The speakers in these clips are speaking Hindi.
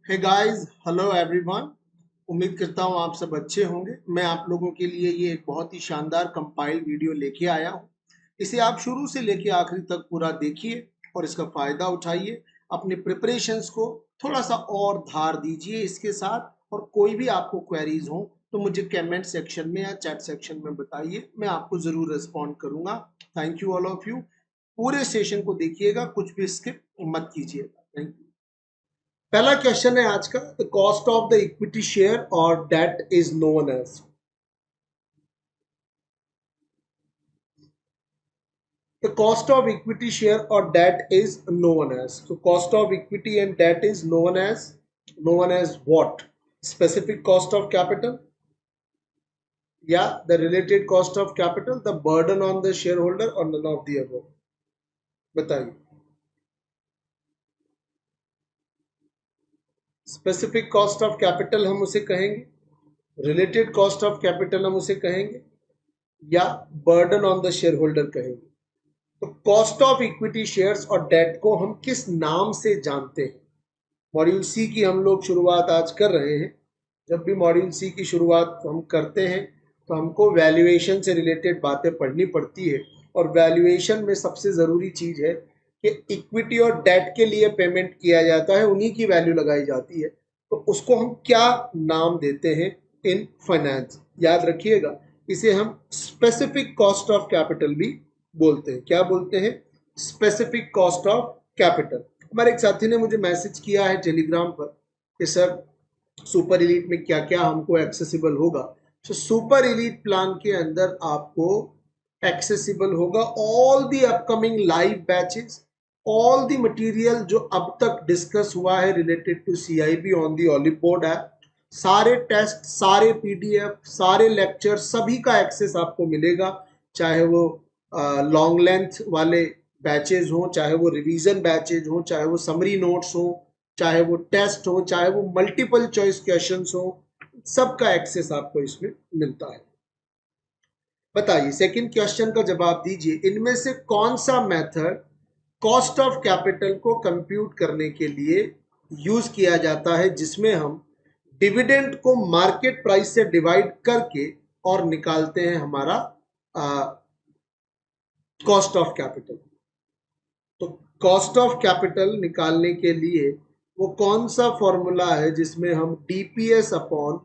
Hey guys, hello everyone. उम्मीद करता हूँ आप सब अच्छे होंगे। मैं आप लोगों के लिए ये एक बहुत ही शानदार कंपाइल्ड वीडियो लेके आया हूँ। इसे आप शुरू से लेके आखिरी तक पूरा देखिए और इसका फायदा उठाइए। अपने प्रिपरेशंस को थोड़ा सा और धार दीजिए इसके साथ। और कोई भी आपको क्वेरीज हो तो मुझे कमेंट सेक्शन में या चैट सेक्शन में बताइए, मैं आपको जरूर रिस्पॉन्ड करूंगा। Thank you all of you. पूरे सेशन को देखिएगा, कुछ भी स्किप मत कीजिएगा। Thank you. पहला क्वेश्चन है आज का, the cost of the equity share और debt is known as. The cost of the share और डेट इज नोन एज। तो cost of equity and debt is known as what? Specific cost of capital या the related cost of capital, the burden on the shareholder और नन ऑफ द अबव? बताइए। स्पेसिफिक कॉस्ट ऑफ कैपिटल हम उसे कहेंगे, रिलेटेड कॉस्ट ऑफ कैपिटल हम उसे कहेंगे, या burden on the share holder कहेंगे। तो कॉस्ट ऑफ इक्विटी शेयर्स और डेट को हम किस नाम से जानते हैं? मॉड्यूल सी की हम लोग शुरुआत आज कर रहे हैं। जब भी मॉड्यूल सी की शुरुआत हम करते हैं तो हमको वैल्यूएशन से रिलेटेड बातें पढ़नी पड़ती है। और वैल्यूएशन में सबसे ज़रूरी चीज़ है कि इक्विटी और डेट के लिए पेमेंट किया जाता है, उन्हीं की वैल्यू लगाई जाती है। तो उसको हम क्या नाम देते हैं इन फाइनेंस? याद रखिएगा, इसे हम स्पेसिफिक कॉस्ट ऑफ कैपिटल भी बोलते हैं। क्या बोलते हैं? Specific cost of capital. हमारे एक साथी ने मुझे मैसेज किया है टेलीग्राम पर कि सर सुपर एलीट में क्या क्या हमको एक्सेसिबल होगा। तो सुपर एलीट प्लान के अंदर आपको एक्सेसिबल होगा all the upcoming live batches, all the material जो अब तक डिस्कस हुआ है related to CIB on the Oliveboard app. सारे टेस्ट, सारे पीडीएफ, सारे लेक्चर, सभी का एक्सेस आपको मिलेगा। चाहे वो लॉन्ग लेंथ वाले बैचेज हो, चाहे वो रिवीजन बैचेज हो, चाहे वो समरी नोट्स हो, चाहे वो टेस्ट हो, चाहे वो मल्टीपल चॉइस क्वेश्चंस हो, सबका एक्सेस आपको इसमें मिलता है। बताइए, सेकंड क्वेश्चन का जवाब दीजिए। इनमें से कौन सा मेथड कॉस्ट ऑफ कैपिटल को कंप्यूट करने के लिए यूज किया जाता है, जिसमें हम डिविडेंड को मार्केट प्राइस से डिवाइड करके और निकालते हैं हमारा कॉस्ट ऑफ कैपिटल? तो कॉस्ट ऑफ कैपिटल निकालने के लिए वो कौन सा फॉर्मूला है जिसमें हम डीपीएस अपॉन,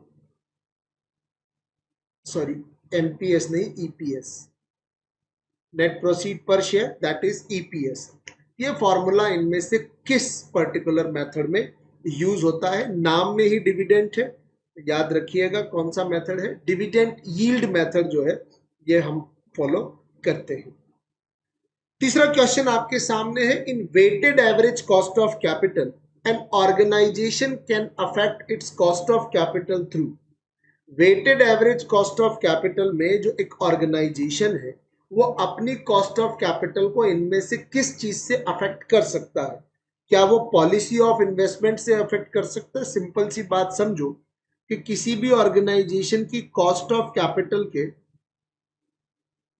सॉरी एमपीएस नहीं, ईपीएस, नेट प्रोसीड पर शेयर, दैट इज ईपीएस। ये फॉर्मूला इनमें से किस पर्टिकुलर मेथड में यूज होता है? नाम में ही डिविडेंड है, याद रखिएगा कौन सा मेथड है। डिविडेंड यील्ड मेथड जो है ये हम फॉलो करते हैं। तीसरा क्वेश्चन आपके सामने है, in weighted average cost of capital an organisation can affect its cost of capital through. Weighted average cost of capital में जो एक ऑर्गेनाइजेशन है वो अपनी कॉस्ट ऑफ कैपिटल को इनमें से किस चीज से अफेक्ट कर सकता है? क्या वो पॉलिसी ऑफ इन्वेस्टमेंट से अफेक्ट कर सकता है? सिंपल सी बात समझो कि किसी भी ऑर्गेनाइजेशन की कॉस्ट ऑफ कैपिटल के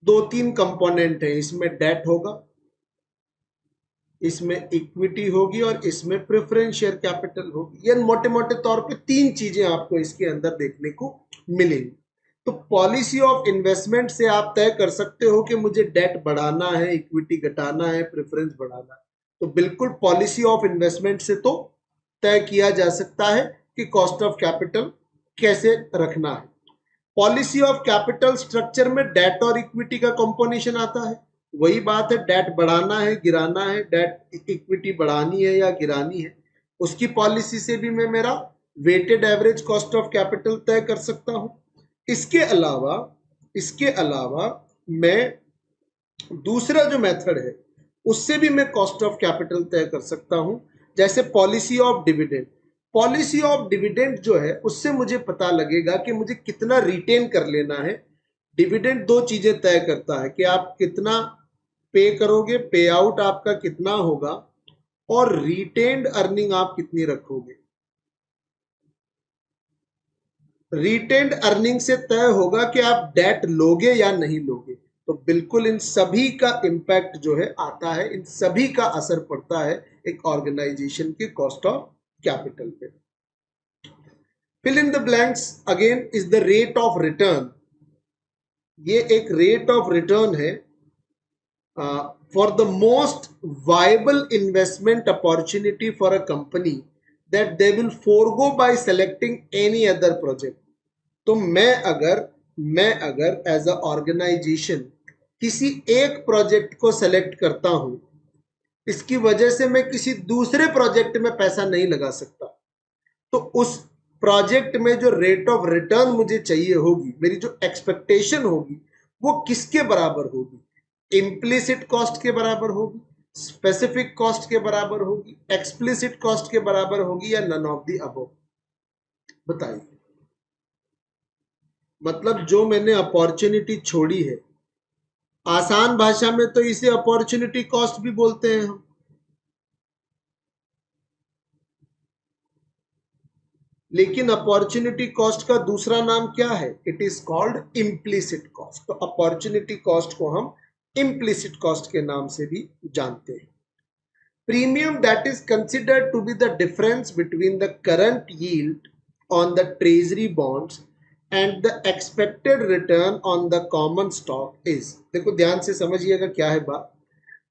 दो तीन कंपोनेंट है। इसमें डेट होगा, इसमें इक्विटी होगी और इसमें प्रेफरेंस शेयर कैपिटल होगी। ये मोटे मोटे तौर पे तीन चीजें आपको इसके अंदर देखने को मिलेंगी। तो पॉलिसी ऑफ इन्वेस्टमेंट से आप तय कर सकते हो कि मुझे डेट बढ़ाना है, इक्विटी घटाना है, प्रेफरेंस बढ़ाना है। तो बिल्कुल पॉलिसी ऑफ इन्वेस्टमेंट से तो तय किया जा सकता है कि कॉस्ट ऑफ कैपिटल कैसे रखना है। पॉलिसी ऑफ कैपिटल स्ट्रक्चर में डेट और इक्विटी का कॉम्पोनेशन आता है। वही बात है, डेट बढ़ाना है, गिराना है, डेट इक्विटी बढ़ानी है या गिरानी है, उसकी पॉलिसी से भी मैं मेरा weighted average cost of capital तय कर सकता हूं। इसके अलावा मैं दूसरा जो मेथड है उससे भी मैं कॉस्ट ऑफ कैपिटल तय कर सकता हूं, जैसे policy of dividend. Policy of dividend जो है उससे मुझे पता लगेगा कि मुझे कितना रिटेन कर लेना है। डिविडेंड दो चीजें तय करता है कि आप कितना पे करोगे, पे आउट आपका कितना होगा, और रिटेन्ड अर्निंग आप कितनी रखोगे। रिटेन्ड अर्निंग से तय होगा कि आप डेट लोगे या नहीं लोगे। तो बिल्कुल इन सभी का इम्पैक्ट जो है आता है, इन सभी का असर पड़ता है एक ऑर्गेनाइजेशन के कॉस्ट ऑफ कैपिटल पे। Fill in the blanks again is the rate of return. ये एक रेट ऑफ रिटर्न है for the most viable investment opportunity for a company that they will forgo by selecting any other project. तो मैं अगर एज अ ऑर्गेनाइजेशन किसी एक प्रोजेक्ट को सेलेक्ट करता हूं, इसकी वजह से मैं किसी दूसरे प्रोजेक्ट में पैसा नहीं लगा सकता, तो उस प्रोजेक्ट में जो रेट ऑफ रिटर्न मुझे चाहिए होगी, मेरी जो एक्सपेक्टेशन होगी, वो किसके बराबर होगी? इम्प्लिसिट कॉस्ट के बराबर होगी, स्पेसिफिक कॉस्ट के बराबर होगी, एक्सप्लिसिट कॉस्ट के बराबर होगी, या नन ऑफ द अबव? बताइए। मतलब जो मैंने अपॉर्चुनिटी छोड़ी है, आसान भाषा में तो इसे अपॉर्चुनिटी कॉस्ट भी बोलते हैं हम। लेकिन अपॉर्चुनिटी कॉस्ट का दूसरा नाम क्या है? It is called implicit cost. तो अपॉर्चुनिटी कॉस्ट को हम इम्प्लिसिट कॉस्ट के नाम से भी जानते हैं। Premium that is considered to be the difference between the current yield on the treasury bonds and the expected return on the common stock is. देखो ध्यान से समझिएगा क्या है बात,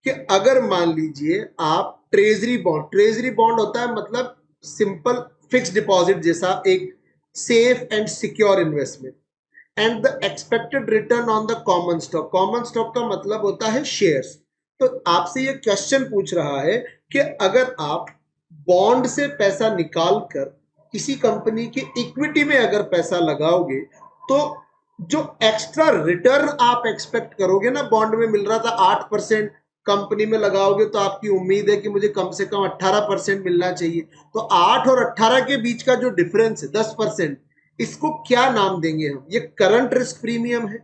कि अगर मान लीजिए आप ट्रेजरी बॉन्ड होता है मतलब सिंपल फिक्स डिपॉजिट जैसा एक safe and secure investment, and the expected return on the common stock का मतलब होता है शेयर्स। तो आपसे ये क्वेश्चन पूछ रहा है कि अगर आप बॉन्ड से पैसा निकाल कर किसी कंपनी की इक्विटी में अगर पैसा लगाओगे, तो जो एक्स्ट्रा रिटर्न आप एक्सपेक्ट करोगे ना, बॉन्ड में मिल रहा था 8%, कंपनी में लगाओगे तो आपकी उम्मीद है कि मुझे कम से कम 18% मिलना चाहिए। तो 8 और 18 के बीच का जो डिफरेंस है 10%, इसको क्या नाम देंगे हम? ये करंट रिस्क प्रीमियम है,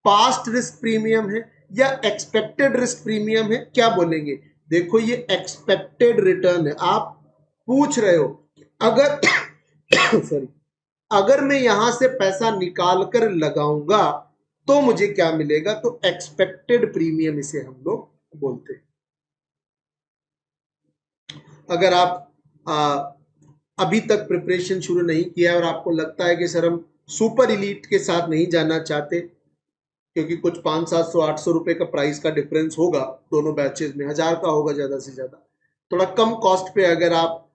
पास्ट रिस्क प्रीमियम है, या एक्सपेक्टेड रिस्क प्रीमियम है? क्या बोलेंगे? देखो ये एक्सपेक्टेड रिटर्न है। आप पूछ रहे हो अगर सॉरी, अगर मैं यहां से पैसा निकाल कर लगाऊंगा तो मुझे क्या मिलेगा? तो एक्सपेक्टेड प्रीमियम इसे हम लोग बोलते हैं। अगर आप अभी तक प्रिपरेशन शुरू नहीं किया और आपको लगता है कि सर हम सुपर इलीट के साथ नहीं जाना चाहते, क्योंकि कुछ 500-700-800 रुपए का प्राइस का डिफरेंस होगा दोनों बैचेस में, 1000 का होगा ज्यादा से ज्यादा, थोड़ा कम कॉस्ट पे अगर आप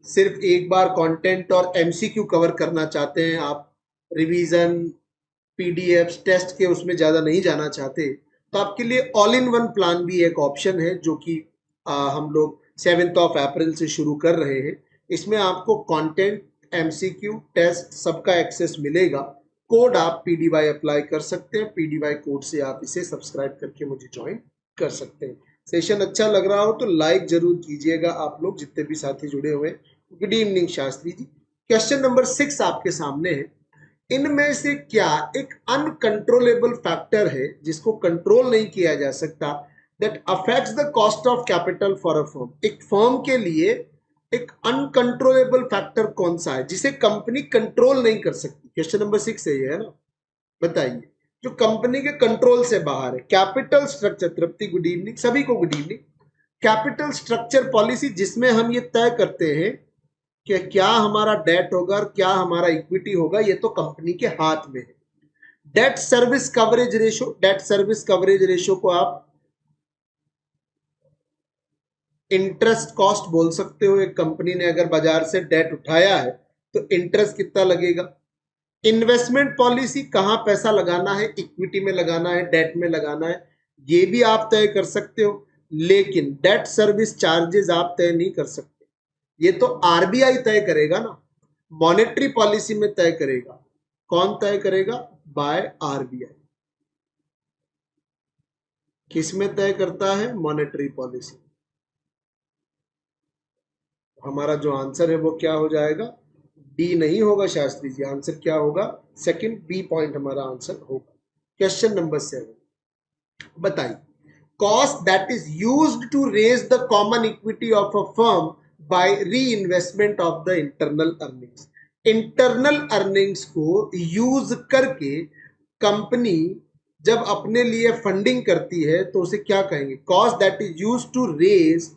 सिर्फ एक बार कंटेंट और एमसीक्यू कवर करना चाहते हैं, आप रिवीजन पीडीएफ टेस्ट के उसमें ज्यादा नहीं जाना चाहते, तो आपके लिए ऑल इन वन प्लान भी एक ऑप्शन है, जो कि हम लोग 7 अप्रैल से शुरू कर रहे हैं। इसमें आपको कंटेंट, एमसीक्यू, टेस्ट सबका एक्सेस मिलेगा। कोड आप पीडीवाई अप्लाई कर सकते हैं, पीडीवाई कोड से आप इसे सब्सक्राइब करके मुझे ज्वाइन कर सकते हैं। सेशन अच्छा लग रहा हो तो लाइक जरूर कीजिएगा आप लोग, जितने भी साथी जुड़े हुए हैं। Good evening Shastri ji. Question number 6 आपके सामने है। इनमें से क्या एक अनकंट्रोलेबल फैक्टर है जिसको कंट्रोल नहीं किया जा सकता, that affects the cost of capital for a firm? एक फर्म के लिए एक अनकंट्रोलेबल फैक्टर कौन सा है जिसे कंपनी कंट्रोल नहीं कर सकती? क्वेश्चन नंबर 6 है ना, बताइए। जो कंपनी के कंट्रोल से बाहर है। कैपिटल स्ट्रक्चर, तृप्ति गुड इवनिंग, सभी को good evening. Capital structure policy, जिसमें हम ये तय करते हैं कि क्या हमारा डेट होगा और क्या हमारा इक्विटी होगा, ये तो कंपनी के हाथ में है। Debt service coverage ratio, debt service coverage ratio को आप इंटरेस्ट कॉस्ट बोल सकते हो। एक कंपनी ने अगर बाजार से डेट उठाया है तो इंटरेस्ट कितना लगेगा। इन्वेस्टमेंट पॉलिसी, कहां पैसा लगाना है, इक्विटी में लगाना है, डेट में लगाना है, ये भी आप तय कर सकते हो। लेकिन डेट सर्विस चार्जेस आप तय नहीं कर सकते, ये तो आरबीआई तय करेगा ना, मॉनेटरी पॉलिसी में तय करेगा। कौन तय करेगा? By RBI. किस में तय करता है? Monetary policy. हमारा जो आंसर है वो क्या हो जाएगा? डी नहीं होगा शास्त्री जी, आंसर क्या होगा? सेकंड, बी पॉइंट हमारा आंसर होगा। क्वेश्चन नंबर 7 बताइए। Cost that is used to raise the common equity of a firm by reinvestment of the internal earnings. Internal earnings को यूज करके कंपनी जब अपने लिए फंडिंग करती है तो उसे क्या कहेंगे? Cost that is used to raise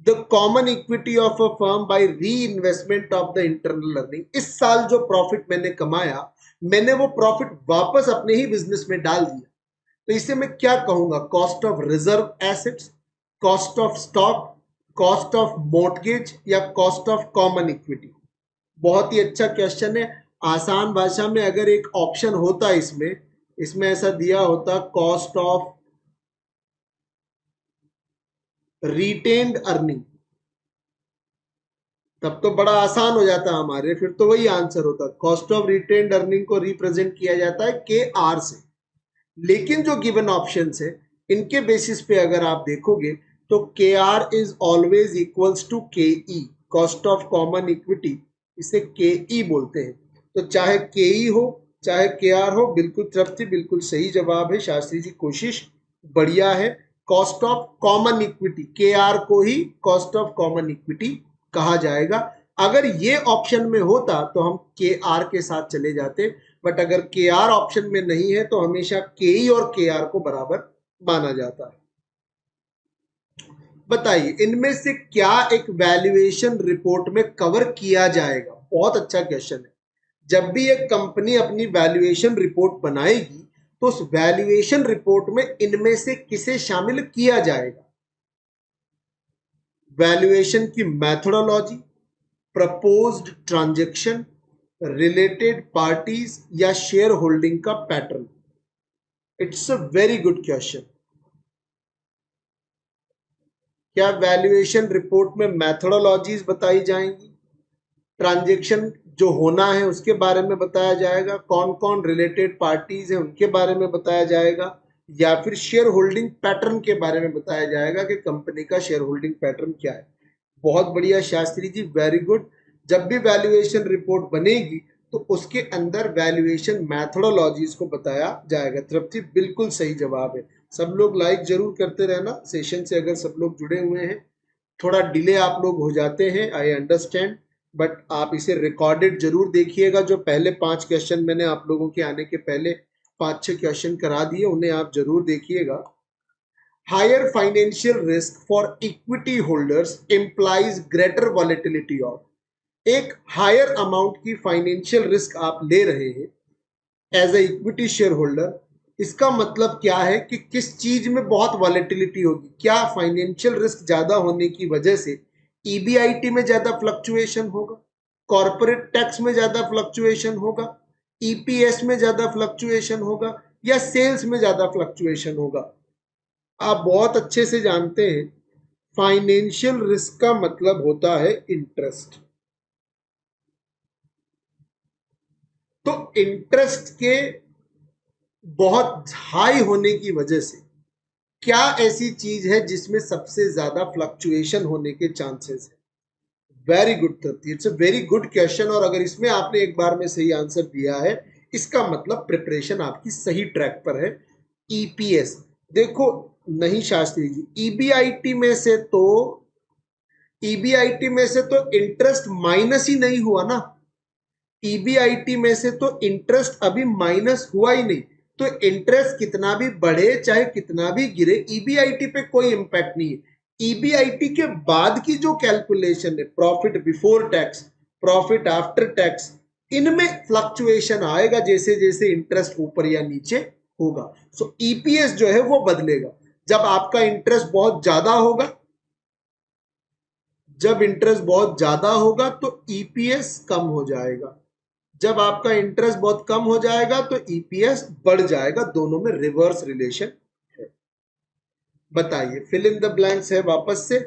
the common equity of a firm by reinvestment of the internal earning. इस साल जो प्रॉफिट मैंने कमाया, मैंने वो प्रॉफिट वापस अपने ही बिजनेस में डाल दिया, तो इसे मैं क्या कहूंगा? Cost of reserve assets, cost of stock, cost of mortgage या कॉस्ट ऑफ कॉमन इक्विटी? बहुत ही अच्छा क्वेश्चन है। आसान भाषा में अगर एक ऑप्शन होता इसमें इसमें ऐसा दिया होता कॉस्ट ऑफ रिटेन्ड अर्निंग, तब तो बड़ा आसान हो जाता हमारे, फिर तो वही आंसर होता। कॉस्ट ऑफ रिटेन्ड अर्निंग को रिप्रेजेंट किया जाता है के आर से। लेकिन जो गिवन ऑप्शंस है इनके बेसिस पे अगर आप देखोगे तो K R is always equals to K E, cost of common equity, इसे के ई बोलते हैं। तो चाहे के ई हो चाहे के आर हो, बिल्कुल तृप्ति, बिल्कुल सही जवाब है। शास्त्री जी कोशिश बढ़िया है। कॉस्ट ऑफ कॉमन इक्विटी, के आर को ही कॉस्ट ऑफ कॉमन इक्विटी कहा जाएगा। अगर ये ऑप्शन में होता तो हम के आर के साथ चले जाते, बट अगर के आर ऑप्शन में नहीं है तो हमेशा के ई और के आर को बराबर माना जाता है। बताइए इनमें से क्या एक वैल्यूएशन रिपोर्ट में कवर किया जाएगा? बहुत अच्छा क्वेश्चन है। जब भी एक कंपनी अपनी वैल्यूएशन रिपोर्ट बनाएगी तो उस वैल्यूएशन रिपोर्ट में इनमें से किसे शामिल किया जाएगा? वैल्यूएशन की methodology, proposed transaction, related parties या शेयर होल्डिंग का pattern? It's a very good question. क्या वैल्यूएशन रिपोर्ट में मैथोडोलॉजीज बताई जाएंगी, ट्रांजैक्शन जो होना है उसके बारे में बताया जाएगा, कौन कौन रिलेटेड पार्टीज है उनके बारे में बताया जाएगा, या फिर शेयर होल्डिंग पैटर्न के बारे में बताया जाएगा कि कंपनी का शेयर होल्डिंग पैटर्न क्या है? बहुत बढ़िया शास्त्री जी, वेरी गुड। जब भी वैल्यूएशन रिपोर्ट बनेगी तो उसके अंदर वैल्यूएशन मैथोडोलॉजीज को बताया जाएगा। तृप्ति बिल्कुल सही जवाब है। सब लोग लाइक जरूर करते रहना सेशन से, अगर सब लोग जुड़े हुए हैं। थोड़ा डिले आप लोग हो जाते हैं, आई अंडरस्टैंड, बट आप इसे रिकॉर्डेड जरूर देखिएगा। जो पहले 5 क्वेश्चन मैंने आप लोगों के आने के पहले 5-6 क्वेश्चन करा दिए, उन्हें आप जरूर देखिएगा। Higher financial risk for equity holders implies greater volatility of. एक हायर अमाउंट की फाइनेंशियल रिस्क आप ले रहे हैं as a equity share holder, इसका मतलब क्या है कि किस चीज में बहुत वॉलेटिलिटी होगी? क्या फाइनेंशियल रिस्क ज्यादा होने की वजह से ईबीआईटी में ज्यादा फ्लक्चुएशन होगा, कॉर्पोरेट टैक्स में ज्यादा फ्लक्चुएशन होगा, ईपीएस में ज्यादा फ्लक्चुएशन होगा, या सेल्स में ज्यादा फ्लक्चुएशन होगा? आप बहुत अच्छे से जानते हैं फाइनेंशियल रिस्क का मतलब होता है इंटरेस्ट। तो इंटरेस्ट के बहुत हाई होने की वजह से क्या ऐसी चीज है जिसमें सबसे ज्यादा फ्लक्चुएशन होने के चांसेस है? Very good Tripti, it's a very good question. और अगर इसमें आपने एक बार में सही आंसर दिया है, इसका मतलब प्रिपरेशन आपकी सही ट्रैक पर है। ईपीएस देखो, नहीं शास्त्री जी, ईबीआईटी में से तो इंटरेस्ट माइनस ही नहीं हुआ ना। ईबीआईटी में से तो इंटरेस्ट अभी माइनस हुआ ही नहीं, तो इंटरेस्ट कितना भी बढ़े चाहे कितना भी गिरे, ईबीआईटी पे कोई इंपैक्ट नहीं है। ईबीआईटी के बाद की जो कैलकुलेशन है, profit before tax, profit after tax, इनमें फ्लक्चुएशन आएगा जैसे जैसे इंटरेस्ट ऊपर या नीचे होगा। सो ईपीएस जो है वो बदलेगा। जब आपका इंटरेस्ट बहुत ज्यादा होगा, जब इंटरेस्ट बहुत ज्यादा होगा तो ईपीएस कम हो जाएगा, जब आपका इंटरेस्ट बहुत कम हो जाएगा तो ईपीएस बढ़ जाएगा। दोनों में रिवर्स रिलेशन है। बताइए, फिल इन द ब्लैंक्स है वापस से।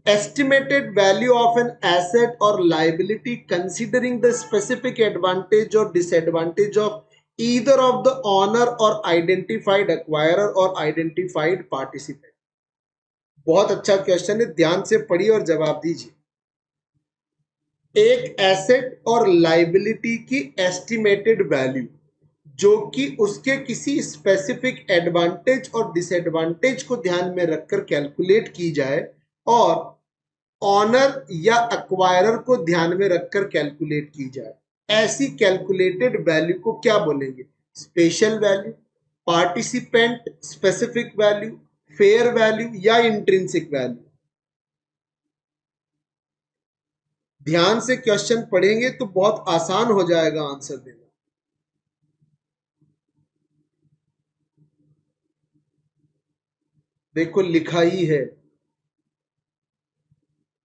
Estimated value of an asset और liability considering the specific advantage और disadvantage of either of the owner और आइडेंटिफाइड एक्वायरर और आइडेंटिफाइड पार्टिसिपेंट। बहुत अच्छा क्वेश्चन है, ध्यान से पढ़िए और जवाब दीजिए। एक एसेट और लाइबिलिटी की एस्टिमेटेड वैल्यू जो कि उसके किसी स्पेसिफिक एडवांटेज और डिसएडवांटेज को ध्यान में रखकर कैलकुलेट की जाए, और ऑनर या एक्वायरर को ध्यान में रखकर कैलकुलेट की जाए, ऐसी कैलकुलेटेड वैल्यू को क्या बोलेंगे? Special value, participant specific value, fair value या इंट्रिंसिक वैल्यू? ध्यान से क्वेश्चन पढ़ेंगे तो बहुत आसान हो जाएगा आंसर देना। देखो लिखा ही है।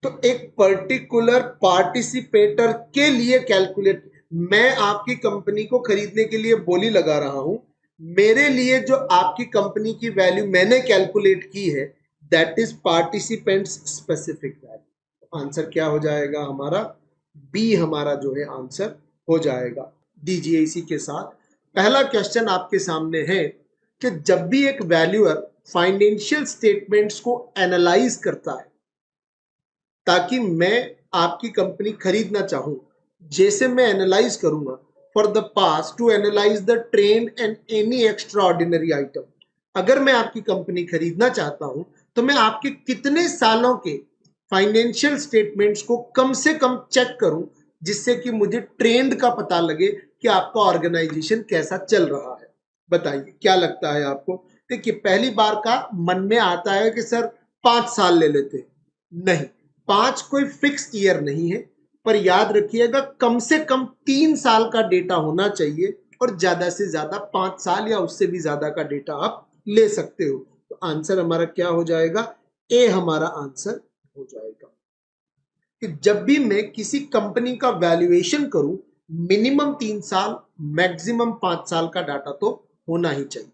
तो एक पर्टिकुलर पार्टिसिपेटर के लिए कैलकुलेट, मैं आपकी कंपनी को खरीदने के लिए बोली लगा रहा हूं, मेरे लिए जो आपकी कंपनी की वैल्यू मैंने कैलकुलेट की है that is participants specific value. Answer क्या हो जाएगा हमारा? बी हमारा जो है आंसर हो जाएगा। दीजिए इसी के साथ पहला क्वेश्चन आपके सामने है कि जब भी एक वैल्यूअर फाइनेंशियल स्टेटमेंट्स को एनालाइज करता है ताकि मैं आपकी कंपनी खरीदना चाहूं, जैसे मैं एनालाइज करूंगा for the pass to analyse the trend and any extraordinary item. अगर मैं आपकी कंपनी खरीदना चाहता हूं तो मैं आपके कितने सालों के फाइनेंशियल स्टेटमेंट्स को कम से कम चेक करूं जिससे कि मुझे ट्रेंड का पता लगे कि आपका ऑर्गेनाइजेशन कैसा चल रहा है। बताइए क्या लगता है आपको? देखिए पहली बार का मन में आता है कि सर 5 साल ले लेते हैं। नहीं, 5 कोई फिक्स ईयर नहीं है, पर याद रखिएगा कम से कम 3 साल का डेटा होना चाहिए और ज्यादा से ज्यादा 5 साल या उससे भी ज्यादा का डेटा आप ले सकते हो। तो आंसर हमारा क्या हो जाएगा? ए हमारा आंसर हो जाएगा। कि जब भी मैं किसी कंपनी का वैल्यूएशन करूं, मिनिमम 3 साल मैक्सिमम 5 साल का डाटा तो होना ही चाहिए।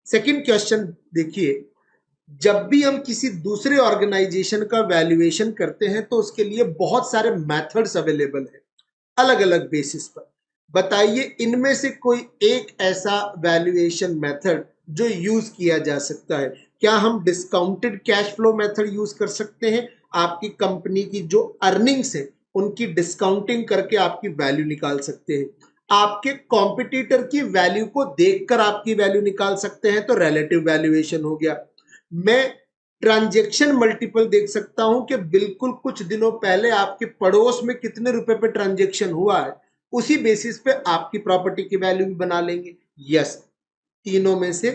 सेकंड क्वेश्चन देखिए, जब भी हम किसी दूसरे ऑर्गेनाइजेशन का वैल्यूएशन करते हैं तो उसके लिए बहुत सारे मेथड्स अवेलेबल हैं अलग अलग बेसिस पर। बताइए इनमें से कोई एक ऐसा वैल्यूएशन मेथड जो यूज किया जा सकता है। क्या हम discounted cash flow method use कर सकते हैं? आपकी कंपनी की जो अर्निंग्स है उनकी डिस्काउंटिंग करके आपकी वैल्यू निकाल सकते हैं। आपके कॉम्पिटिटर की वैल्यू को देखकर आपकी वैल्यू निकाल सकते हैं, तो रिलेटिव वैल्यूएशन हो गया। मैं ट्रांजैक्शन मल्टीपल देख सकता हूं कि बिल्कुल कुछ दिनों पहले आपके पड़ोस में कितने रुपए पे ट्रांजैक्शन हुआ है, उसी बेसिस पे आपकी प्रॉपर्टी की वैल्यू भी बना लेंगे। यस, तीनों में से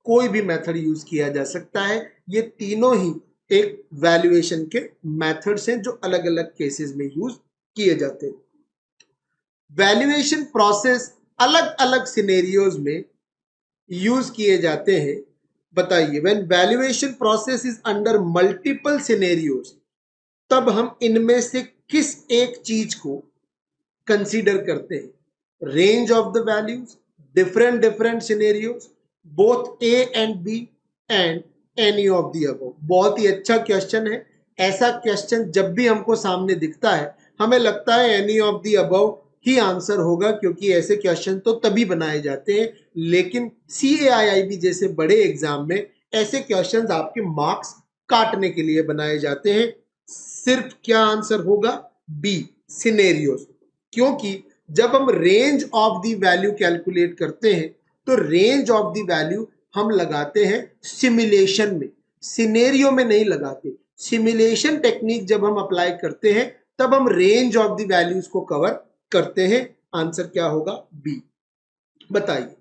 कोई भी मेथड यूज किया जा सकता है। ये तीनों ही एक वैल्यूएशन के मेथड्स हैं जो अलग अलग केसेस में यूज किए जाते हैं। वैल्यूएशन प्रोसेस अलग अलग सिनेरियोज में यूज किए जाते हैं। बताइए when valuation process is under multiple scenarios, तब हम इनमें से किस एक चीज को कंसीडर करते हैं? Range of the values, different different scenarios, both A and B, and any of the above. बहुत ही अच्छा क्वेश्चन है। ऐसा क्वेश्चन जब भी हमको सामने दिखता है हमें लगता है any of the above he answer होगा, क्योंकि ऐसे क्वेश्चन तो तभी बनाए जाते हैं। लेकिन CAIIB जैसे बड़े एग्जाम में ऐसे क्वेश्चंस आपके मार्क्स काटने के लिए बनाए जाते हैं। सिर्फ क्या आंसर होगा? B, scenarios. क्योंकि जब हम range of the value calculate करते हैं तो रेंज ऑफ द वैल्यू हम लगाते हैं सिमुलेशन में, सिनेरियो में नहीं लगाते। सिमुलेशन टेक्निक जब हम अप्लाई करते हैं तब हम रेंज ऑफ द वैल्यूज को कवर करते हैं। आंसर क्या होगा? बी। बताइए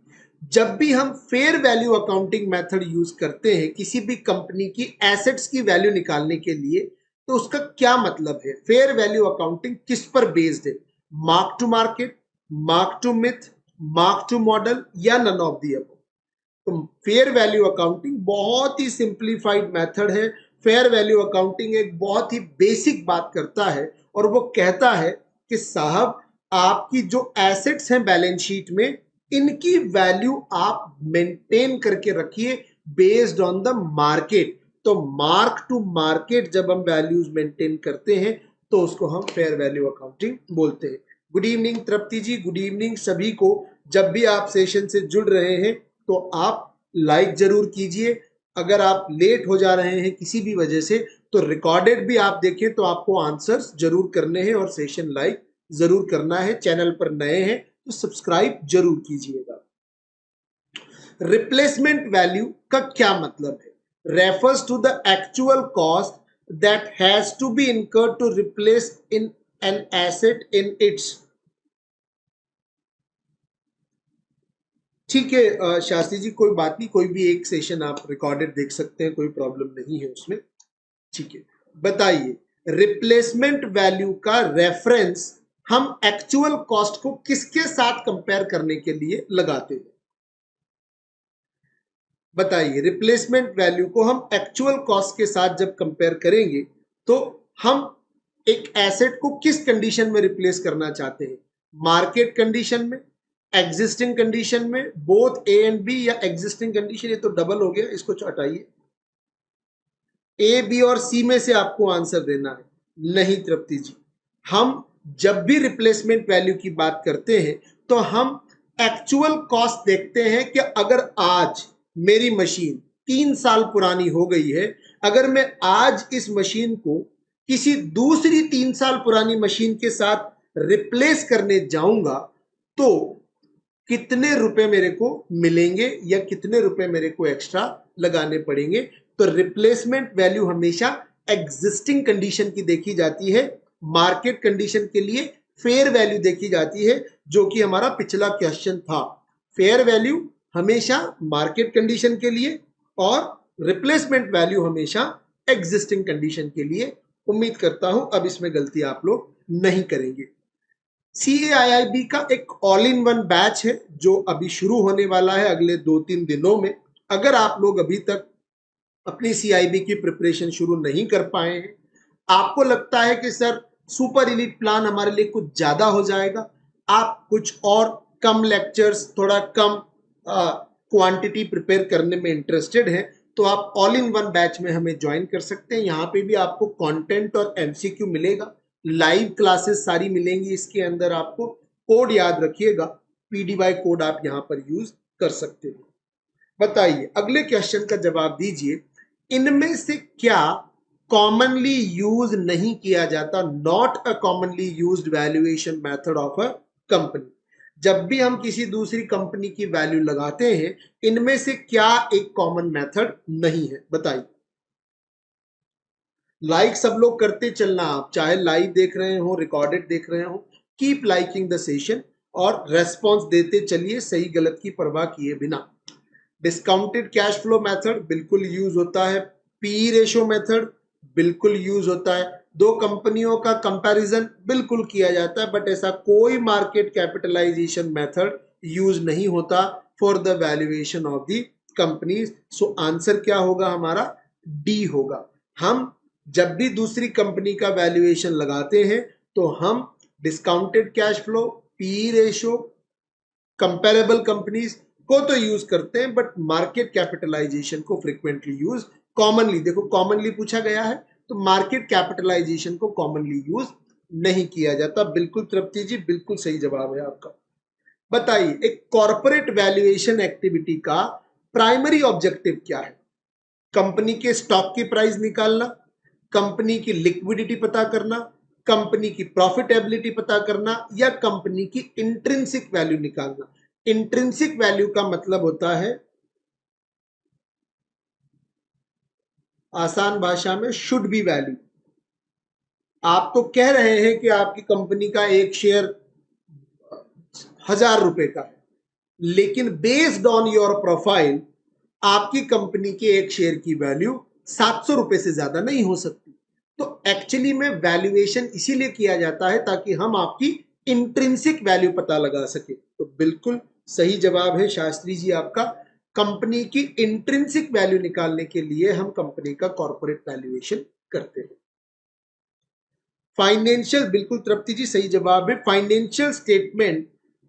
जब भी हम fair value accounting method use करते हैं किसी भी कंपनी की एसेट्स की वैल्यू निकालने के लिए, तो उसका क्या मतलब है? फेयर वैल्यू अकाउंटिंग किस पर बेस्ड है? Mark to market, mark to myth, mark to model, या नन ऑफ दी अबव? तो फेयर वैल्यू अकाउंटिंग बहुत ही सिंप्लीफाइड मेथड है। फेयर वैल्यू अकाउंटिंग एक बहुत ही बेसिक बात करता है और वो कहता है कि साहब आपकी जो एसेट्स हैं बैलेंस शीट में, इनकी वैल्यू आप मेंटेन करके रखिए बेस्ड ऑन द मार्केट। तो मार्क टू मार्केट जब हम वैल्यूज मेंटेन करते हैं तो उसको हम फेयर वैल्यू अकाउंटिंग बोलते हैं। गुड इवनिंग तृप्ति जी, गुड इवनिंग सभी को। जब भी आप सेशन से जुड़ रहे हैं तो आप लाइक जरूर कीजिए। अगर आप लेट हो जा रहे हैं किसी भी वजह से तो रिकॉर्डेड भी आप देखें तो आपको आंसर्स जरूर करने हैं और सेशन लाइक जरूर करना है। चैनल पर नए हैं तो सब्सक्राइब जरूर कीजिएगा। रिप्लेसमेंट वैल्यू का क्या मतलब है? Refers to the actual cost that has to be incurred to replace in an asset in its. ठीक है शास्त्री जी, कोई बात नहीं, कोई भी एक सेशन आप रिकॉर्डेड देख सकते हैं, कोई प्रॉब्लम नहीं है उसमें। ठीक है, बताइए रिप्लेसमेंट वैल्यू का रेफरेंस हम एक्चुअल कॉस्ट को किसके साथ कंपेयर करने के लिए लगाते हैं? बताइए, रिप्लेसमेंट वैल्यू को हम एक्चुअल कॉस्ट के साथ जब कंपेयर करेंगे तो हम एक एसेट को किस कंडीशन में रिप्लेस करना चाहते हैं? मार्केट कंडीशन में, एग्जिस्टिंग कंडीशन में, बोथ ए एंड बी, या एग्जिस्टिंग कंडीशन? ये तो डबल हो गया, इसको हटाइए। ए, बी और सी में से आपको आंसर देना है। नहीं तृप्ति जी, हम जब भी रिप्लेसमेंट वैल्यू की बात करते हैं तो हम एक्चुअल कॉस्ट देखते हैं कि अगर आज मेरी मशीन 3 साल पुरानी हो गई है, अगर मैं आज इस मशीन को किसी दूसरी 3 साल पुरानी मशीन के साथ रिप्लेस करने जाऊंगा तो कितने रुपए मेरे को मिलेंगे या कितने रुपए मेरे को एक्स्ट्रा लगाने पड़ेंगे? तो रिप्लेसमेंट वैल्यू हमेशा एग्जिस्टिंग कंडीशन की देखी जाती है, मार्केट कंडीशन के लिए फेयर वैल्यू देखी जाती है, जो कि हमारा पिछला क्वेश्चन था। फेयर वैल्यू हमेशा मार्केट कंडीशन के लिए और रिप्लेसमेंट वैल्यू हमेशा एग्जिस्टिंग कंडीशन के लिए। उम्मीद करता हूं अब इसमें गलती आप लोग नहीं करेंगे। CAIIB का एक ऑल इन वन बैच है जो अभी शुरू होने वाला है अगले 2-3 दिनों में। अगर आप लोग अभी तक अपनी CIB की प्रिपरेशन शुरू नहीं कर पाए हैं, आपको लगता है कि सर सुपर एलीट प्लान हमारे लिए कुछ ज्यादा हो जाएगा, आप कुछ और कम लेक्चर्स, थोड़ा कम क्वांटिटी प्रिपेयर करने में इंटरेस्टेड हैं, तो आप ऑल इन वन बैच में हमें ज्वाइन कर सकते हैं। यहाँ पे भी आपको कंटेंट और MCQ मिलेगा, लाइव क्लासेस सारी मिलेंगी इसके अंदर। आपको कोड याद रखिएगा, PDY कोड आप यहाँ पर यूज कर सकते हो। बताइए, अगले क्वेश्चन का जवाब दीजिए। इनमें से क्या कॉमनली यूज नहीं किया जाता? Not a commonly used valuation method of a company. जब भी हम किसी दूसरी कंपनी की वैल्यू लगाते हैं, इनमें से क्या एक कॉमन मेथड नहीं है? बताइए। लाइक सब लोग करते चलना, आप चाहे लाइव देख रहे हो, रिकॉर्डेड देख रहे हो, कीप लाइकिंग द सेशन और रेस्पॉन्स देते चलिए, सही गलत की परवाह किए बिना। डिस्काउंटेड कैश फ्लो मेथड बिल्कुल यूज होता है। पी रेशो मेथड बिल्कुल यूज होता है। दो कंपनियों का कंपैरिजन बिल्कुल किया जाता है, बट ऐसा कोई मार्केट कैपिटलाइजेशन मेथड यूज नहीं होता for the valuation of the companies. So answer क्या होगा हमारा? डी होगा। हम जब भी दूसरी कंपनी का वैल्यूएशन लगाते हैं तो हम discounted cash flow, P ratio, comparable companies को तो यूज करते हैं, बट मार्केट कैपिटलाइजेशन को फ्रीक्वेंटली यूज, कॉमनली, देखो कॉमनली पूछा गया है तो मार्केट कैपिटलाइजेशन को कॉमनली यूज नहीं किया जाता। बिल्कुल तृप्ति जी, बिल्कुल सही जवाब है आपका। बताइए, एक कॉर्पोरेट वैल्यूएशन एक्टिविटी का प्राइमरी ऑब्जेक्टिव क्या है? कंपनी के स्टॉक की प्राइस निकालना, कंपनी की लिक्विडिटी पता करना, कंपनी की प्रॉफिटेबिलिटी पता करना, या कंपनी की इंट्रिंसिक वैल्यू निकालना। इंट्रिंसिक वैल्यू का मतलब होता है, आसान भाषा में, शुड बी वैल्यू। आप तो कह रहे हैं कि आपकी कंपनी का एक शेयर 1000 रुपए का है, लेकिन बेस्ड ऑन योर प्रोफाइल आपकी कंपनी के एक शेयर की वैल्यू 700 रुपए से ज्यादा नहीं हो सकती। तो एक्चुअली में वैल्यूएशन इसीलिए किया जाता है ताकि हम आपकी इंट्रिंसिक वैल्यू पता लगा सके। तो बिल्कुल सही जवाब है शास्त्री जी आपका। कंपनी की इंट्रिंसिक वैल्यू निकालने के लिए हम कंपनी का कॉर्पोरेट वैल्यूएशन करते हैं। फाइनेंशियल, बिल्कुल तृप्ति जी सही जवाब है। फाइनेंशियल स्टेटमेंट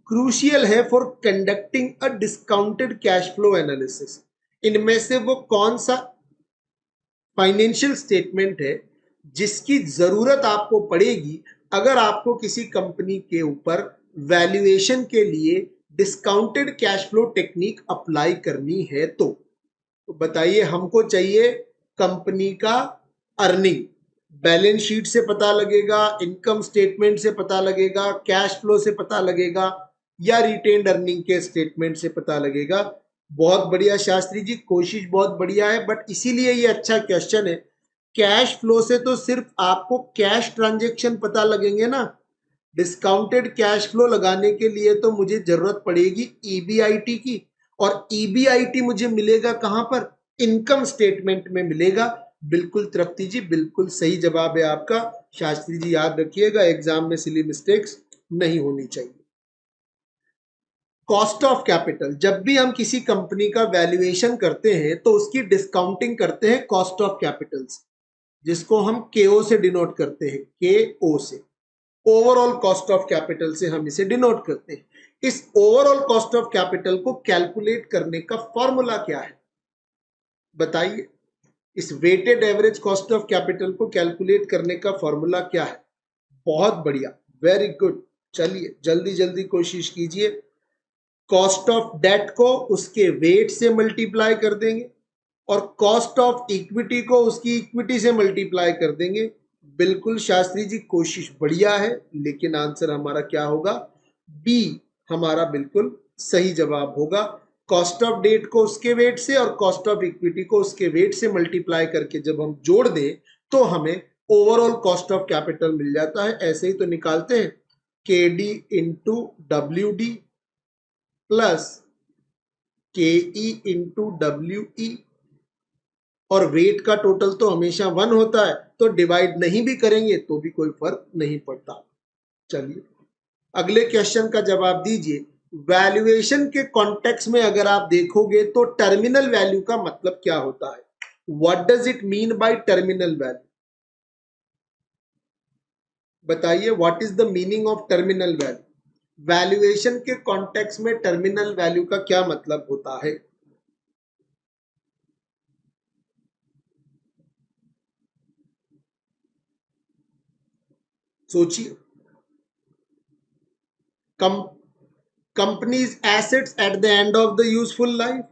क्रूशियल है for conducting a discounted cash flow analysis. इनमें से वो कौन सा फाइनेंशियल स्टेटमेंट है जिसकी जरूरत आपको पड़ेगी अगर आपको किसी कंपनी के ऊपर वैल्यूएशन के लिए discounted cash flow technique apply करनी है? तो बताइए, हमको चाहिए कंपनी का अर्निंग, बैलेंस शीट से पता लगेगा, इनकम स्टेटमेंट से पता लगेगा, कैश फ्लो से पता लगेगा, या रिटेन्ड अर्निंग के स्टेटमेंट से पता लगेगा? बहुत बढ़िया शास्त्री जी, कोशिश बहुत बढ़िया है, बट इसीलिए ये अच्छा क्वेश्चन है। कैश फ्लो से तो सिर्फ आपको कैश ट्रांजेक्शन पता लगेंगे ना, डिस्काउंटेड कैश फ्लो लगाने के लिए तो मुझे जरूरत पड़ेगी EBIT की, और EBIT मुझे मिलेगा कहां पर? इनकम स्टेटमेंट में मिलेगा। बिल्कुल तृप्ति जी, बिल्कुल सही जवाब है आपका। शास्त्री जी याद रखिएगा, एग्जाम में सिली मिस्टेक्स नहीं होनी चाहिए। कॉस्ट ऑफ कैपिटल, जब भी हम किसी कंपनी का वैल्यूएशन करते हैं तो उसकी डिस्काउंटिंग करते हैं कॉस्ट ऑफ कैपिटल से, जिसको हम केओ से डिनोट करते हैं, केओ से, ओवरऑल कॉस्ट ऑफ कैपिटल से हम इसे डिनोट करते हैं। इस ओवरऑल कॉस्ट ऑफ कैपिटल को कैलकुलेट करने का फॉर्मूला क्या है बताइए। इस weighted average cost of capital को कैलकुलेट करने का फॉर्मूला क्या है? बहुत बढ़िया, वेरी गुड। चलिए जल्दी जल्दी कोशिश कीजिए। कॉस्ट ऑफ डेट को उसके वेट से मल्टीप्लाई कर देंगे और कॉस्ट ऑफ इक्विटी को उसकी इक्विटी से मल्टीप्लाई कर देंगे। बिल्कुल शास्त्री जी, कोशिश बढ़िया है, लेकिन आंसर हमारा क्या होगा? बी हमारा बिल्कुल सही जवाब होगा। कॉस्ट ऑफ डेट को उसके वेट से और कॉस्ट ऑफ इक्विटी को उसके वेट से मल्टीप्लाई करके जब हम जोड़ दें तो हमें ओवरऑल कॉस्ट ऑफ कैपिटल मिल जाता है। ऐसे ही तो निकालते हैं, के D into W D plus के ई इंटू डब्ल्यू ई, और वेट का टोटल तो हमेशा 1 होता है, तो डिवाइड नहीं भी करेंगे तो भी कोई फर्क नहीं पड़ता। चलिए अगले क्वेश्चन का जवाब दीजिए। वैल्यूएशन के कॉन्टेक्स्ट में अगर आप देखोगे तो टर्मिनल वैल्यू का मतलब क्या होता है? What does it mean by terminal value? बताइए, what is the meaning of terminal value? Valuation के कॉन्टेक्स्ट में टर्मिनल वैल्यू का क्या मतलब होता है? सोचिए। Companies assets at the end of the useful life.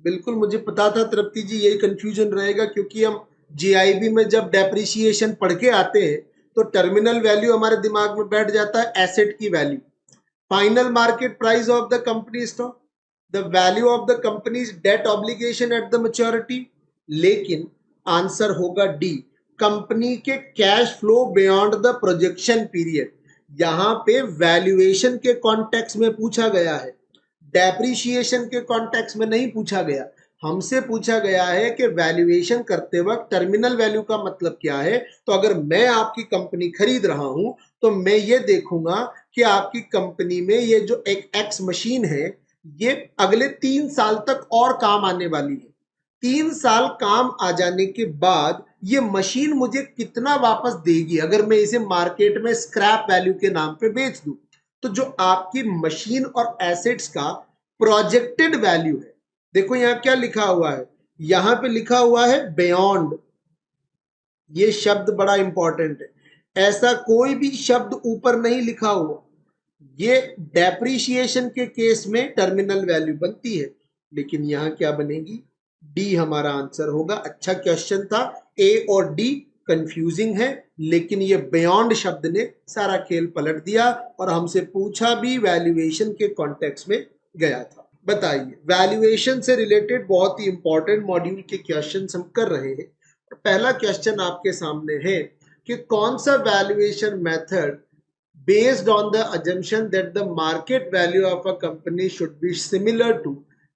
बिल्कुल मुझे पता था तृप्ति जी यही कंफ्यूजन रहेगा, क्योंकि हम जीआईबी में जब डेप्रिसिएशन पढ़ के आते हैं तो टर्मिनल वैल्यू हमारे दिमाग में बैठ जाता है एसेट की value. Final market price of the company stock, the value of the company's debt obligation at the maturity. लेकिन आंसर होगा डी, कंपनी के cash flow beyond the projection period. यहां पे वैल्यूएशन के कॉन्टेक्स्ट में पूछा गया है, डेप्रिसिएशन के कॉन्टेक्स्ट में नहीं पूछा गया। हमसे पूछा गया है कि वैल्यूएशन करते वक्त टर्मिनल वैल्यू का मतलब क्या है। तो अगर मैं आपकी कंपनी खरीद रहा हूं तो मैं ये देखूंगा कि आपकी कंपनी में ये जो एक एक्स मशीन है ये अगले 3 साल तक और काम आने वाली है। 3 साल काम आ जाने के बाद ये मशीन मुझे कितना वापस देगी अगर मैं इसे मार्केट में स्क्रैप वैल्यू के नाम पे बेच दूं। तो जो आपकी मशीन और एसेट्स का प्रोजेक्टेड वैल्यू है, देखो यहां क्या लिखा हुआ है, यहां पे लिखा हुआ है बियॉन्ड। ये शब्द बड़ा इंपॉर्टेंट है, ऐसा कोई भी शब्द ऊपर नहीं लिखा हुआ। ये डेप्रिसिएशन के केस में टर्मिनल वैल्यू बनती है, लेकिन यहां क्या बनेगी? डी हमारा आंसर होगा। अच्छा क्वेश्चन था, ए और डी कंफ्यूजिंग है, लेकिन ये बियॉन्ड शब्द ने सारा खेल पलट दिया और हमसे पूछा भी वैल्यूएशन के कॉन्टेक्स्ट में गया था। बताइए, वैल्यूएशन से रिलेटेड बहुत ही इंपॉर्टेंट मॉड्यूल के क्वेश्चंस हम कर रहे हैं। पहला क्वेश्चन आपके सामने है कि कौन सा valuation method based on the assumption that the market value of a company should be similar to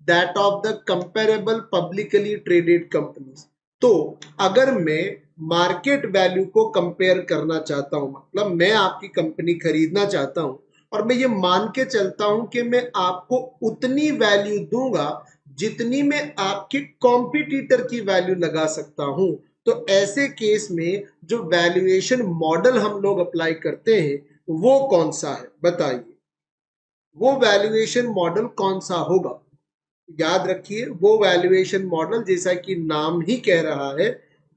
that of the comparable publicly traded companies। तो अगर मैं मार्केट वैल्यू को कंपेयर करना चाहता हूं, मतलब मैं आपकी कंपनी खरीदना चाहता हूं और मैं ये मान के चलता हूं कि मैं आपको उतनी वैल्यू दूंगा जितनी मैं आपके कॉम्पिटिटर की वैल्यू लगा सकता हूं, तो ऐसे केस में जो वैल्यूएशन मॉडल हम लोग अप्लाई करते हैं वो कौन सा है? बताइए, वो वैल्यूएशन मॉडल कौन सा होगा? याद रखिए, वो वैल्यूएशन मॉडल जैसा कि नाम ही कह रहा है,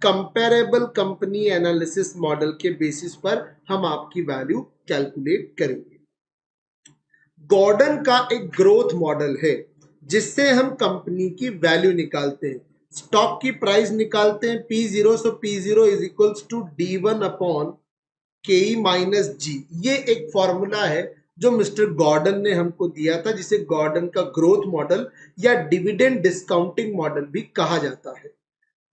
कंपेरेबल कंपनी एनालिसिस मॉडल के बेसिस पर हम आपकी वैल्यू कैलकुलेट करेंगे। गॉर्डन का एक ग्रोथ मॉडल है जिससे हम कंपनी की वैल्यू निकालते हैं, स्टॉक की प्राइस निकालते हैं P0, so P0 is equals to D1 upon KE minus G। ये एक फॉर्मूला है जो मिस्टर गॉर्डन ने हमको दिया था, जिसे गॉर्डन का ग्रोथ मॉडल या डिविडेंड डिस्काउंटिंग मॉडल भी कहा जाता है।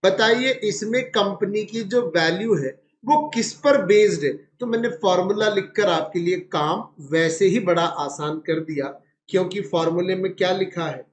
बताइए, इसमें कंपनी की जो वैल्यू है वो किस पर बेस्ड है? तो मैंने फॉर्मूला लिखकर आपके लिए काम वैसे ही बड़ा आसान कर दिया, क्योंकि फॉर्मूले में क्या लिखा है?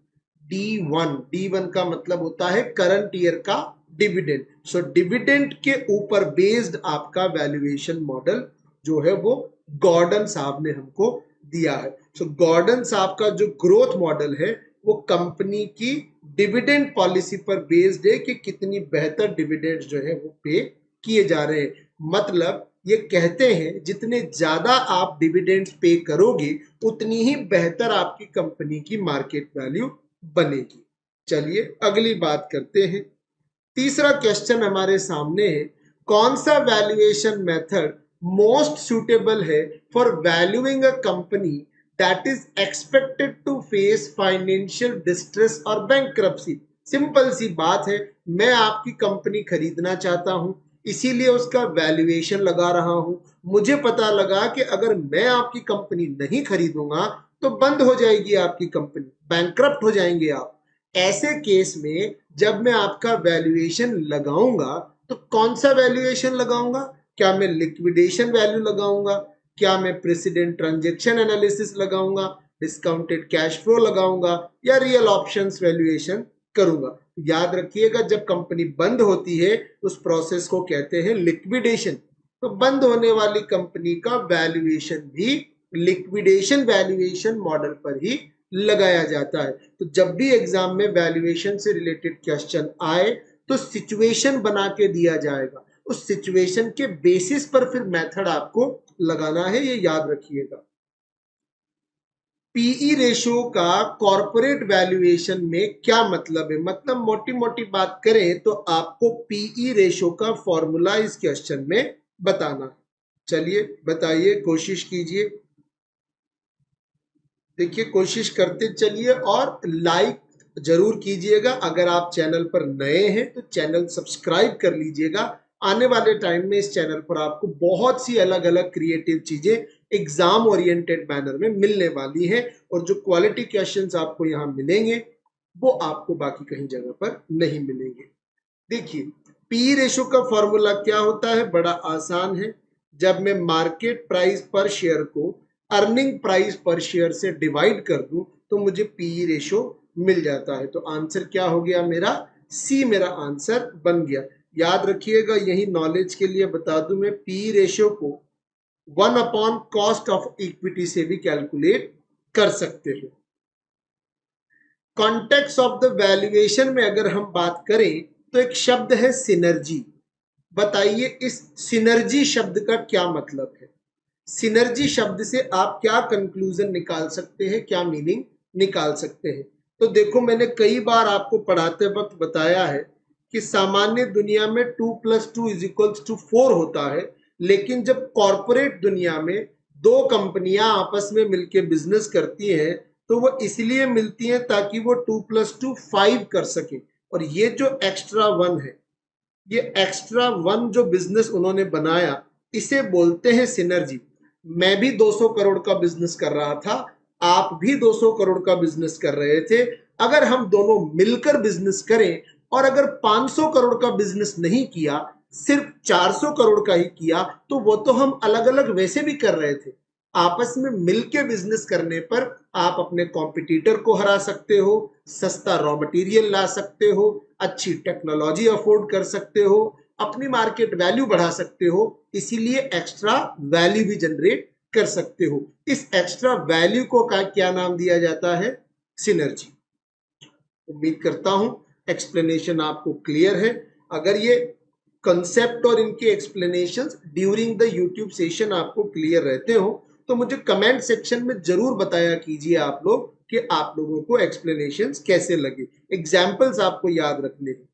D1। D1 का मतलब होता है करंट ईयर का डिविडेंड। सो डिविडेंड के ऊपर बेस्ड आपका वैल्यूएशन मॉडल जो है वो गॉर्डन साहब ने हमको दिया है। सो गॉर्डन साहब का जो ग्रोथ मॉडल है वो कंपनी की डिविडेंड पॉलिसी पर बेस्ड है कि कितनी बेहतर डिविडेंड जो है वो पे किए जा रहे हैं। मतलब ये कहते हैं जितने ज्यादा आप डिविडेंड्स पे करोगे उतनी ही बेहतर आपकी कंपनी की मार्केट वैल्यू बनेगी। चलिए अगली बात करते हैं। तीसरा क्वेश्चन हमारे सामने है, कौन सा वैल्यूएशन मेथड मोस्ट सुटेबल है for valuing a company that is expected to face financial distress और बैंकरप्सी। सिंपल सी बात है, मैं आपकी कंपनी खरीदना चाहता हूं, इसीलिए उसका वैल्यूएशन लगा रहा हूं। मुझे पता लगा कि अगर मैं आपकी कंपनी नहीं खरीदूंगा तो बंद हो जाएगी आपकी कंपनी, बैंकरप्ट हो जाएंगे आप। ऐसे केस में जब मैं आपका वैल्यूएशन लगाऊंगा तो कौन सा वैल्यूएशन लगाऊंगा? क्या मैं लिक्विडेशन वैल्यू लगाऊंगा, क्या मैं प्रेसिडेंट ट्रांजैक्शन एनालिसिस लगाऊंगा, डिस्काउंटेड कैश फ्लो लगाऊंगा, या रियल ऑप्शंस वैल्यूएशन करूंगा? याद रखिएगा, जब कंपनी बंद होती है उस प्रोसेस को कहते हैं लिक्विडेशन। तो बंद होने वाली कंपनी का वैल्यूएशन भी लिक्विडेशन वैल्यूएशन मॉडल पर ही लगाया जाता है। तो जब भी एग्जाम में वैल्यूएशन से रिलेटेड क्वेश्चन आए तो सिचुएशन बना के दिया जाएगा, उस सिचुएशन के बेसिस पर फिर मेथड आपको लगाना है, ये याद रखिएगा। पीई रेशियो का कॉर्पोरेट वैल्यूएशन में क्या मतलब है? मतलब मोटी मोटी बात करें तो आपको पीई रेशियो का फॉर्मूला इस क्वेश्चन में बताना है। चलिए बताइए, कोशिश कीजिए। देखिए कोशिश करते चलिए और लाइक जरूर कीजिएगा। अगर आप चैनल पर नए हैं तो चैनल सब्सक्राइब कर लीजिएगा। आने वाले टाइम में इस चैनल पर आपको बहुत सी अलग अलग क्रिएटिव चीजें एग्जाम ओरिएंटेड मैनर में मिलने वाली है, और जो क्वालिटी क्वेश्चंस आपको यहाँ मिलेंगे वो आपको बाकी कहीं जगह पर नहीं मिलेंगे। देखिए पी रेशो का फॉर्मूला क्या होता है, बड़ा आसान है। जब मैं मार्केट प्राइस पर शेयर को अर्निंग प्राइस पर शेयर से डिवाइड कर दूं तो मुझे पी रेशो मिल जाता है। तो आंसर क्या हो गया मेरा? सी मेरा आंसर बन गया। याद रखिएगा, यही नॉलेज के लिए बता दूं, मैं पी रेशो को 1 अपॉन कॉस्ट ऑफ इक्विटी से भी कैलकुलेट कर सकते हैं। कॉन्टेक्स्ट ऑफ द वैल्यूएशन में अगर हम बात करें तो एक शब्द है सिनर्जी। बताइए इस सिनर्जी शब्द का क्या मतलब है? सिनर्जी शब्द से आप क्या कंक्लूजन निकाल सकते हैं, क्या मीनिंग निकाल सकते हैं? तो देखो, मैंने कई बार आपको पढ़ाते वक्त बताया है कि सामान्य दुनिया में 2 + 2 = 4 होता है, लेकिन जब कॉर्पोरेट दुनिया में दो कंपनियां आपस में मिलकर बिजनेस करती हैं तो वो इसलिए मिलती हैं ताकि वो 2 + 2 5 कर सके। और ये जो एक्स्ट्रा 1 है, ये एक्स्ट्रा 1 जो बिजनेस उन्होंने बनाया, इसे बोलते हैं सिनर्जी। मैं भी 200 करोड़ का बिजनेस कर रहा था, आप भी 200 करोड़ का बिजनेस कर रहे थे। अगर हम दोनों मिलकर बिजनेस करें और अगर 500 करोड़ का बिजनेस नहीं किया, सिर्फ 400 करोड़ का ही किया, तो वो तो हम अलग अलग वैसे भी कर रहे थे। आपस में मिलके बिजनेस करने पर आप अपने कॉम्पिटिटर को हरा सकते हो, सस्ता रॉ मटेरियल ला सकते हो, अच्छी टेक्नोलॉजी अफोर्ड कर सकते हो, अपनी मार्केट वैल्यू बढ़ा सकते हो, इसीलिए एक्स्ट्रा वैल्यू भी जनरेट कर सकते हो। इस एक्स्ट्रा वैल्यू को क्या नाम दिया जाता है? सिनर्जी। उम्मीद करता हूं एक्सप्लेनेशन आपको क्लियर है। अगर ये कंसेप्ट और इनके explanations during the YouTube session आपको क्लियर रहते हो तो मुझे कमेंट सेक्शन में जरूर बताया कीजिए आप लोग कि आप लोगों को एक्सप्लेनेशंस कैसे लगे। एग्जाम्पल्स आपको याद रखने हैं।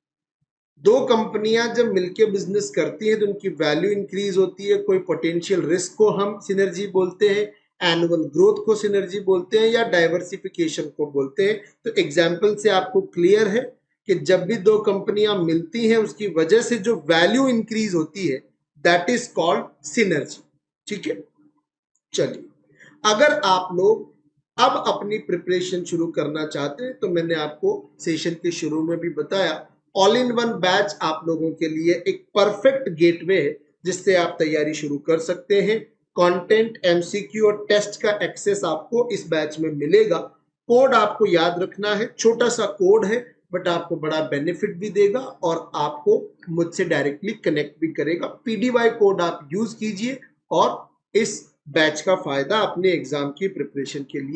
दो कंपनियां जब मिलके बिजनेस करती हैं तो उनकी वैल्यू इंक्रीज होती है। कोई पोटेंशियल रिस्क को हम सिनर्जी बोलते हैं, एनुअल ग्रोथ को सिनर्जी बोलते हैं, या डाइवर्सिफिकेशन को बोलते हैं। तो एग्जाम्पल से आपको क्लियर है कि जब भी दो कंपनियां मिलती हैं उसकी वजह से जो वैल्यू इंक्रीज होती है, दैट इज कॉल्ड सिनर्जी। ठीक है, चलिए अगर आप लोग अब अपनी प्रिपरेशन शुरू करना चाहते हैं तो मैंने आपको सेशन के शुरू में भी बताया, ऑल इन वन बैच आप लोगों के लिए एक परफेक्ट गेटवे है जिससे आप तैयारी शुरू कर सकते हैं। कंटेंट, एमसीक्यू और टेस्ट का एक्सेस आपको इस बैच में मिलेगा। कोड आपको याद रखना है, छोटा सा कोड है बट आपको बड़ा बेनिफिट भी देगा और आपको मुझसे डायरेक्टली कनेक्ट भी करेगा। PDY कोड आप यूज कीजिए और इस बैच का फायदा अपने एग्जाम की प्रिपरेशन के लिए